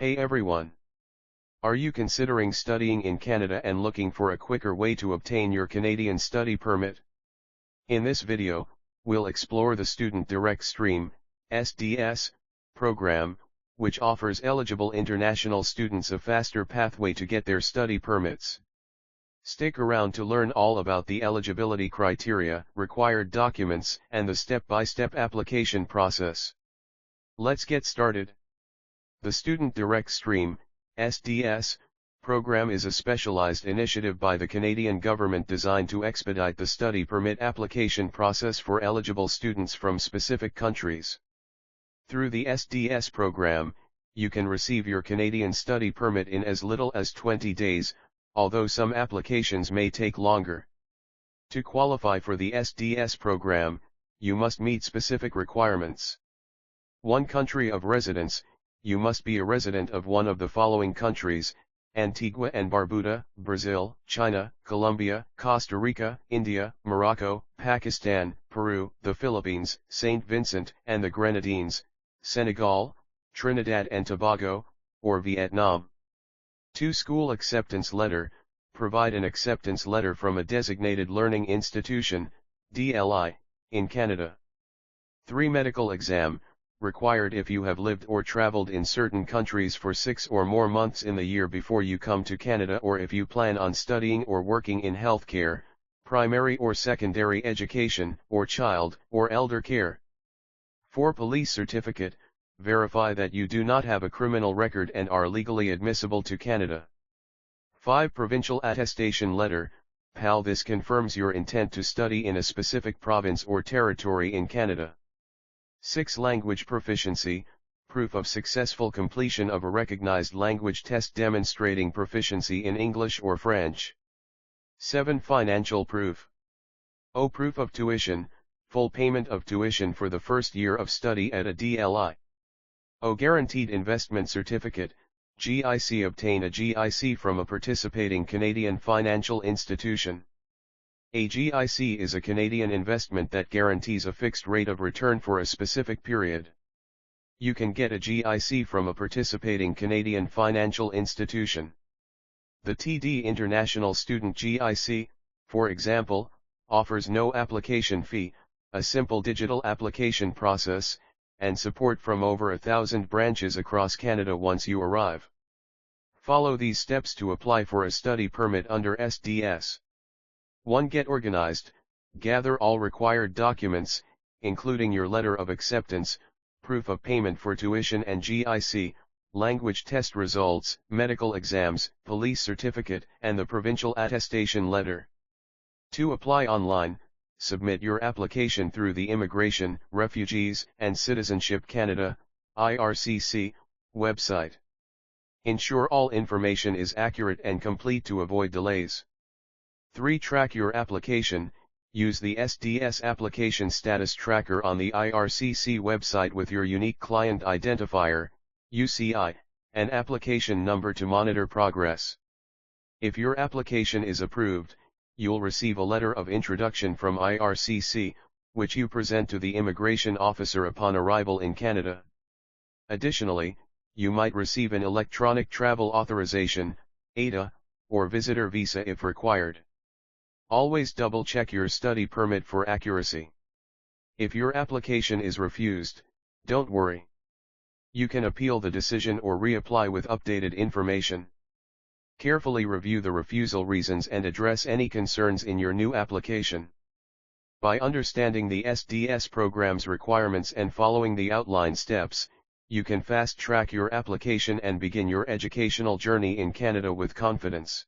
Hey everyone! Are you considering studying in Canada and looking for a quicker way to obtain your Canadian study permit? In this video, we'll explore the Student Direct Stream (SDS) program, which offers eligible international students a faster pathway to get their study permits. Stick around to learn all about the eligibility criteria, required documents, and the step-by-step application process. Let's get started. The Student Direct Stream (SDS) program is a specialized initiative by the Canadian government designed to expedite the study permit application process for eligible students from specific countries. Through the SDS program, you can receive your Canadian study permit in as little as 20 days, although some applications may take longer. To qualify for the SDS program, you must meet specific requirements. 1. Country of residence. You must be a resident of one of the following countries: Antigua and Barbuda, Brazil, China, Colombia, Costa Rica, India, Morocco, Pakistan, Peru, the Philippines, St. Vincent and the Grenadines, Senegal, Trinidad and Tobago, or Vietnam. 2. School acceptance letter. Provide an acceptance letter from a designated learning institution, DLI, in Canada. 3. Medical exam. Required if you have lived or traveled in certain countries for 6 or more months in the year before you come to Canada, or if you plan on studying or working in healthcare, primary or secondary education, or child or elder care. 4. Police certificate. Verify that you do not have a criminal record and are legally admissible to Canada. 5. Provincial attestation letter, PAL. This confirms your intent to study in a specific province or territory in Canada. 6. Language proficiency, proof of successful completion of a recognized language test demonstrating proficiency in English or French. 7. Financial proof. O. Proof of tuition, full payment of tuition for the first year of study at a DLI. O. Guaranteed investment certificate, GIC. Obtain a GIC from a participating Canadian financial institution. A GIC is a Canadian investment that guarantees a fixed rate of return for a specific period. You can get a GIC from a participating Canadian financial institution. The TD International Student GIC, for example, offers no application fee, a simple digital application process, and support from over 1,000 branches across Canada once you arrive. Follow these steps to apply for a study permit under SDS. 1. Get organized. Gather all required documents, including your letter of acceptance, proof of payment for tuition and GIC, language test results, medical exams, police certificate, and the provincial attestation letter. 2. Apply online. Submit your application through the Immigration, Refugees, and Citizenship Canada (IRCC) website. Ensure all information is accurate and complete to avoid delays. 3. Track your application. Use the SDS application status tracker on the IRCC website with your unique client identifier, UCI, and application number to monitor progress. If your application is approved, you'll receive a letter of introduction from IRCC, which you present to the immigration officer upon arrival in Canada. Additionally, you might receive an electronic travel authorization, ETA, or visitor visa if required. Always double-check your study permit for accuracy. If your application is refused, don't worry. You can appeal the decision or reapply with updated information. Carefully review the refusal reasons and address any concerns in your new application. By understanding the SDS program's requirements and following the outlined steps, you can fast-track your application and begin your educational journey in Canada with confidence.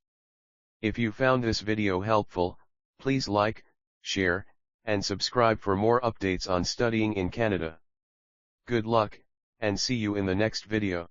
If you found this video helpful, please like, share, and subscribe for more updates on studying in Canada. Good luck, and see you in the next video.